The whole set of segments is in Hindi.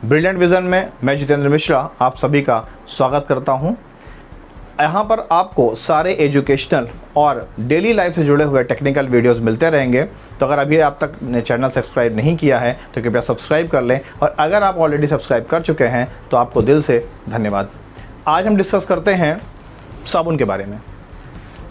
ब्रिलियंट विजन में मैं जितेंद्र मिश्रा आप सभी का स्वागत करता हूं। यहाँ पर आपको सारे एजुकेशनल और डेली लाइफ से जुड़े हुए टेक्निकल वीडियोस मिलते रहेंगे। तो अगर अभी आप तक ने चैनल सब्सक्राइब नहीं किया है तो कृपया सब्सक्राइब कर लें, और अगर आप ऑलरेडी सब्सक्राइब कर चुके हैं तो आपको दिल से धन्यवाद। आज हम डिस्कस करते हैं साबुन के बारे में।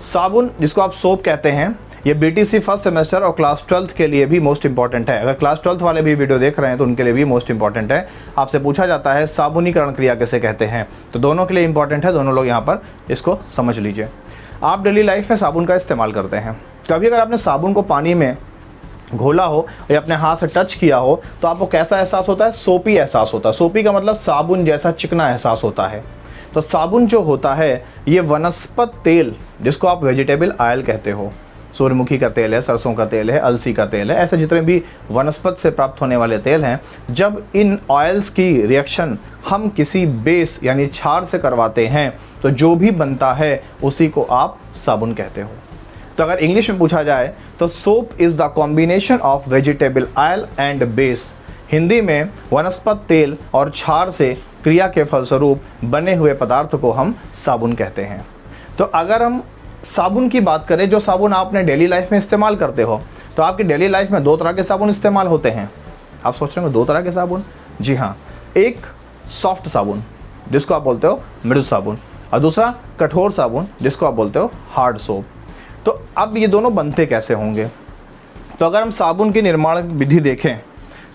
साबुन, जिसको आप सोप कहते हैं, ये बीटीसी फर्स्ट सेमेस्टर और क्लास 12th के लिए भी मोस्ट इंपॉर्टेंट है। अगर क्लास 12th वाले भी वीडियो देख रहे हैं तो उनके लिए भी मोस्ट इंपॉर्टेंट है। आपसे पूछा जाता है साबुनीकरण क्रिया किसे कहते हैं, तो दोनों के लिए इंपॉर्टेंट है। दोनों लोग यहाँ पर इसको समझ लीजिए। आप डेली लाइफ में साबुन का इस्तेमाल करते हैं। कभी अगर आपने साबुन को पानी में घोला हो या अपने हाथ से टच किया हो तो आपको कैसा एहसास होता है? सोपी एहसास होता है। सोपी का मतलब साबुन जैसा चिकना एहसास होता है। तो साबुन जो होता है ये वनस्पत तेल, जिसको आप वेजिटेबल ऑयल कहते हो, सूर्यमुखी का तेल है, सरसों का तेल है, अलसी का तेल है, ऐसे जितने भी वनस्पत से प्राप्त होने वाले तेल हैं, जब इन ऑयल्स की रिएक्शन हम किसी बेस यानी क्षार से करवाते हैं तो जो भी बनता है उसी को आप साबुन कहते हो। तो अगर इंग्लिश में पूछा जाए तो soap is the combination of vegetable oil and base. Hindi में वनस्पत तेल और क्षार से क्रिया के फलस्वरूप बने हुए पदार्थ को हम साबुन कहते हैं। तो अगर हम साबुन की बात करें, जो साबुन आप अपने डेली लाइफ में इस्तेमाल करते हो, तो आपकी डेली लाइफ में दो तरह के साबुन इस्तेमाल होते हैं। आप सोच रहे हो दो तरह के साबुन? जी हाँ, एक सॉफ्ट साबुन जिसको आप बोलते हो मृदु साबुन, और दूसरा कठोर साबुन जिसको आप बोलते हो हार्ड सोप। तो अब ये दोनों बनते कैसे होंगे? तो अगर हम साबुन की निर्माण विधि देखें,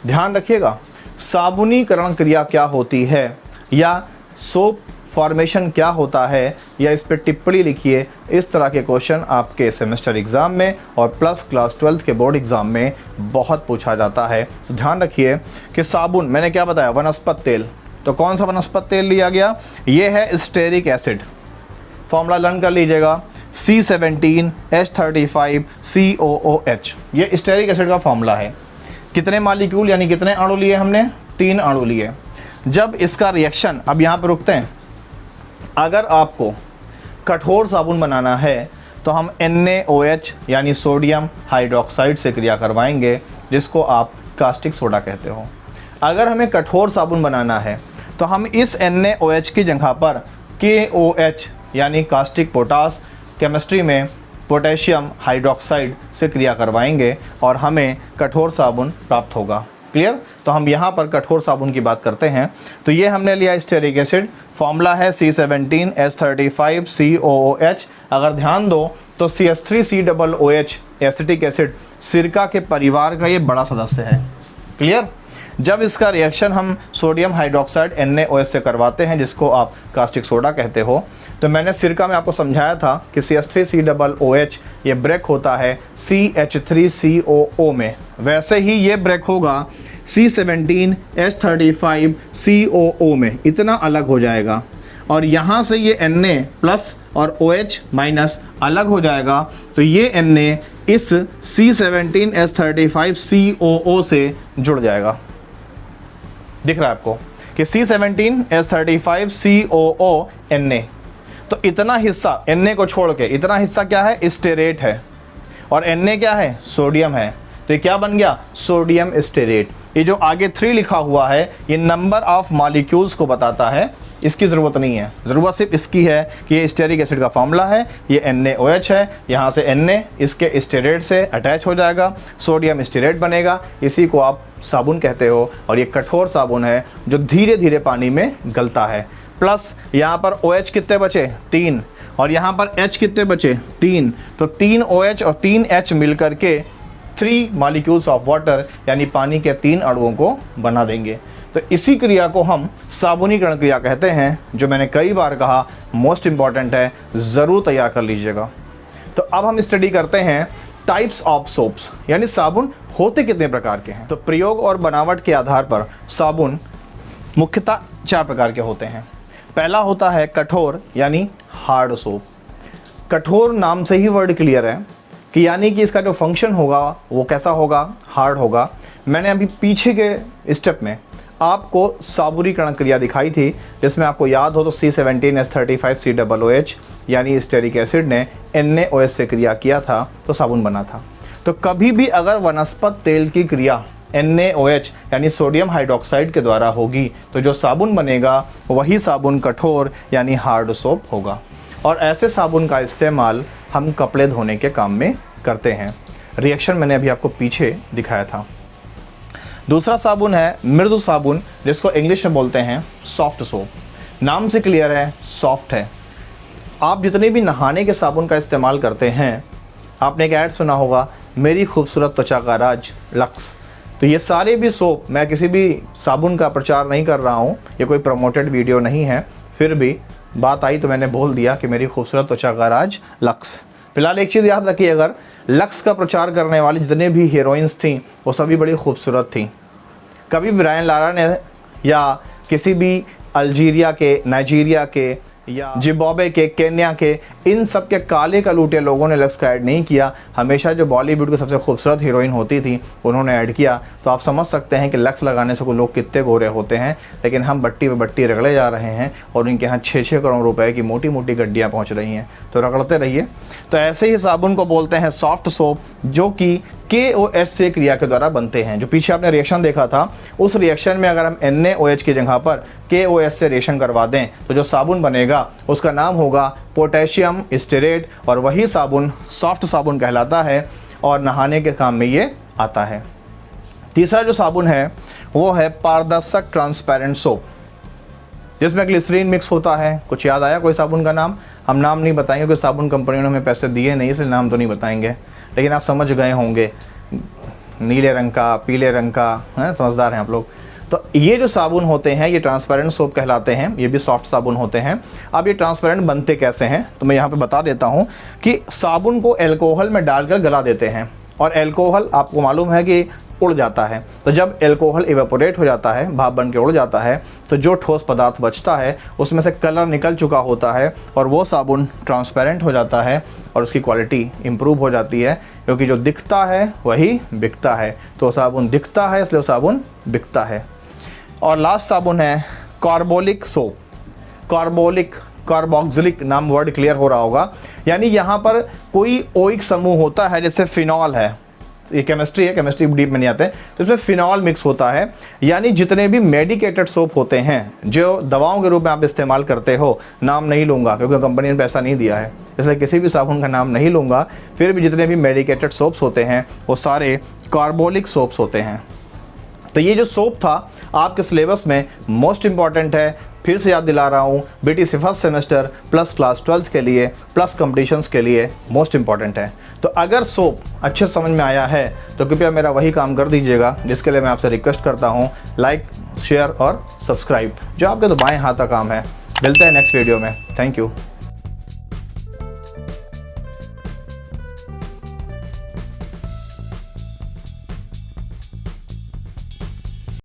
ध्यान रखिएगा, साबुनीकरण क्रिया क्या होती है या सोप फॉर्मेशन क्या होता है, या इस पर टिप्पणी लिखिए। इस तरह के क्वेश्चन आपके सेमेस्टर एग्ज़ाम में और प्लस क्लास 12th के बोर्ड एग्ज़ाम में बहुत पूछा जाता है। तो ध्यान रखिए कि साबुन, मैंने क्या बताया, वनस्पत तेल। तो कौन सा वनस्पत तेल लिया गया? ये है स्टेरिक एसिड। फॉर्मूला लर्न कर लीजिएगा, C17H35COOH। ये स्टेरिक एसिड का फॉर्मूला है। कितने मालिक्यूल यानी कितने अणु लिए हमने? 3 अणु लिए। जब इसका रिएक्शन, अब यहाँ पर रुकते हैं, अगर आपको कठोर साबुन बनाना है तो हम NaOH यानी सोडियम हाइड्रोक्साइड से क्रिया करवाएंगे, जिसको आप कास्टिक सोडा कहते हो। अगर हमें कठोर साबुन बनाना है तो हम इस NaOH की जगह पर KOH यानी कास्टिक पोटास, केमिस्ट्री में पोटेशियम हाइड्रोक्साइड से क्रिया करवाएंगे और हमें कठोर साबुन प्राप्त होगा। क्लियर? तो हम यहाँ पर कठोर साबुन की बात करते हैं। तो ये हमने लिया स्टेरिक एसिड, फॉर्मूला है C17H35COOH। अगर ध्यान दो तो CH3COOH एसिटिक एसिड सिरका के परिवार का ये बड़ा सदस्य है। क्लियर? जब इसका रिएक्शन हम सोडियम हाइड्रोक्साइड NaOH से करवाते हैं, जिसको आप कास्टिक सोडा कहते हो, तो मैंने सिरका में आपको समझाया था कि CH3COOH ये ब्रेक होता है CH3COO में। वैसे ही ये ब्रेक होगा C17H35COO में, इतना अलग हो जाएगा, और यहाँ से ये Na प्लस और OH माइनस अलग हो जाएगा। तो ये Na इस C17H35COO से जुड़ जाएगा। दिख रहा है आपको कि C17H35COO Na। तो इतना हिस्सा Na को छोड़ के, इतना हिस्सा क्या है? स्टेरेट है, और Na क्या है? सोडियम है। तो ये क्या बन गया? Sodium stearate. ये जो आगे 3 लिखा हुआ है ये नंबर ऑफ मॉलिक्यूल्स को बताता है, इसकी ज़रूरत नहीं है। ज़रूरत सिर्फ इसकी है कि ये स्टेरिक एसिड का फॉर्मूला है, ये NaOH है, यहाँ से Na इसके स्टेरेट से अटैच हो जाएगा, सोडियम स्टेरेट बनेगा, इसी को आप साबुन कहते हो। और ये कठोर साबुन है जो धीरे धीरे पानी में गलता है। प्लस यहाँ पर OH कितने बचे? 3, और यहाँ पर H कितने बचे? 3। तो 3 OH और 3 H मिल करके 3 मॉलिक्यूल्स ऑफ वाटर यानी पानी के 3 अणुओं को बना देंगे। तो इसी क्रिया को हम साबुनीकरण क्रिया कहते हैं, जो मैंने कई बार कहा मोस्ट इंपॉर्टेंट है, ज़रूर तैयार कर लीजिएगा। तो अब हम स्टडी करते हैं टाइप्स ऑफ सोप्स, यानी साबुन होते कितने प्रकार के हैं। तो प्रयोग और बनावट के आधार पर साबुन मुख्यतः 4 प्रकार के होते हैं। पहला होता है कठोर यानी हार्ड सोप। कठोर नाम से ही वर्ड क्लियर है कि यानी कि इसका जो फंक्शन होगा वो कैसा होगा? हार्ड होगा। मैंने अभी पीछे के स्टेप में आपको साबुनीकरण क्रिया दिखाई थी, जिसमें आपको याद हो तो C17H35COOH यानी स्टेरिक एसिड ने NaOH से क्रिया किया था तो साबुन बना था। तो कभी भी अगर वनस्पत तेल की क्रिया NaOH यानी सोडियम हाइड्रोक्साइड के द्वारा होगी। तो जो साबुन बनेगा वही साबुन कठोर यानी हार्ड सोप होगा। और ऐसे साबुन का इस्तेमाल हम कपड़े धोने के काम में करते हैं। रिएक्शन मैंने अभी आपको पीछे दिखाया था। दूसरा साबुन है मृदु साबुन, जिसको इंग्लिश में बोलते हैं सॉफ्ट सोप। नाम से क्लियर है, सॉफ्ट है। आप जितने भी नहाने के साबुन का इस्तेमाल करते हैं, आपने एक ऐड सुना होगा, मेरी खूबसूरत त्वचा का राज लक्स। तो ये सारे भी सोप, मैं किसी भी साबुन का प्रचार नहीं कर रहा हूँ, ये कोई प्रमोटेड वीडियो नहीं है, फिर भी बात आई तो मैंने बोल दिया कि मेरी खूबसूरत त्वचा का राज लक्स। फिलहाल एक चीज़ याद रखिए, अगर लक्स का प्रचार करने वाली जितने भी हीरोइंस थीं वो सभी बड़ी खूबसूरत थीं। कभी ब्रायन लारा ने या किसी भी अल्जीरिया के, नाइजीरिया के या जिम्बाब्वे के, केन्या के, इन सब के काले कलूटे लोगों ने लक्स का ऐड नहीं किया। हमेशा जो बॉलीवुड की सबसे खूबसूरत हीरोइन होती थी उन्होंने ऐड किया। तो आप समझ सकते हैं कि लक्स लगाने से कोई लोग कितने गोरे होते हैं। लेकिन हम बट्टी पे बट्टी रगड़े जा रहे हैं और इनके यहाँ 6-6 करोड़ रुपए की मोटी मोटी गड्डियाँ पहुँच रही हैं। तो रगड़ते रहिए। तो ऐसे ही साबुन को बोलते हैं सॉफ्ट सोप, जो कि KOH से क्रिया के द्वारा बनते हैं। जो पीछे आपने रिएक्शन देखा था, उस रिएक्शन में अगर हम NaOH की जगह पर KOH से रिएक्शन करवा दें तो जो साबुन बनेगा उसका नाम होगा पोटेशियम स्टेरेट, और वही साबुन सॉफ्ट साबुन कहलाता है और नहाने के काम में ये आता है। तीसरा जो साबुन है वो है पारदर्शक ट्रांसपेरेंट सोप, जिसमें ग्लिसरीन मिक्स होता है। कुछ याद आया कोई साबुन का नाम? हम नाम नहीं बताएंगे क्योंकि साबुन कंपनियों ने हमें पैसे दिए नहीं, इसलिए नाम तो नहीं बताएंगे, लेकिन आप समझ गए होंगे, नीले रंग का, पीले रंग का, है, समझदार हैं आप लोग। तो ये जो साबुन होते हैं ये ट्रांसपेरेंट सोप कहलाते हैं, ये भी सॉफ्ट साबुन होते हैं। अब ये ट्रांसपेरेंट बनते कैसे हैं तो मैं यहाँ पे बता देता हूँ कि साबुन को एल्कोहल में डालकर गला देते हैं, और एल्कोहल आपको मालूम है कि उड़ जाता है। तो जब एल्कोहल इवेपोरेट हो जाता है, भाप बन के उड़ जाता है, तो जो ठोस पदार्थ बचता है उसमें से कलर निकल चुका होता है और वो साबुन ट्रांसपेरेंट हो जाता है और उसकी क्वालिटी इम्प्रूव हो जाती है, क्योंकि जो दिखता है वही बिकता है। तो साबुन दिखता है इसलिए साबुन बिकता है। और लास्ट साबुन है कार्बोलिक सोप। कार्बोक्सिलिक नाम वर्ड क्लियर हो रहा होगा, यानी यहाँ पर कोई ओइक समूह होता है, जैसे फिनॉल है, ये केमिस्ट्री है, केमिस्ट्री डीप में नहीं आते, तो इसमें फिनॉल मिक्स होता है। यानी जितने भी मेडिकेटेड सोप होते हैं जो दवाओं के रूप में आप इस्तेमाल करते हो, नाम नहीं लूँगा क्योंकि कंपनी ने पैसा नहीं दिया है, इसलिए किसी भी साबुन का नाम नहीं लूँगा, फिर भी जितने भी मेडिकेटेड सोप्स होते हैं वो सारे कार्बोलिक सोप्स होते हैं। तो ये जो सोप था आपके सिलेबस में मोस्ट इंपॉर्टेंट है। फिर से याद दिला रहा हूँ, BTC first semester plus class 12th के लिए प्लस कॉम्पिटिशन्स के लिए मोस्ट इंपॉर्टेंट है। तो अगर सोप अच्छे समझ में आया है तो कृपया मेरा वही काम कर दीजिएगा जिसके लिए मैं आपसे रिक्वेस्ट करता हूँ, लाइक, शेयर और सब्सक्राइब, जो आपके तो बाएं हाथ का काम है। मिलते हैं नेक्स्ट वीडियो में। Thank you.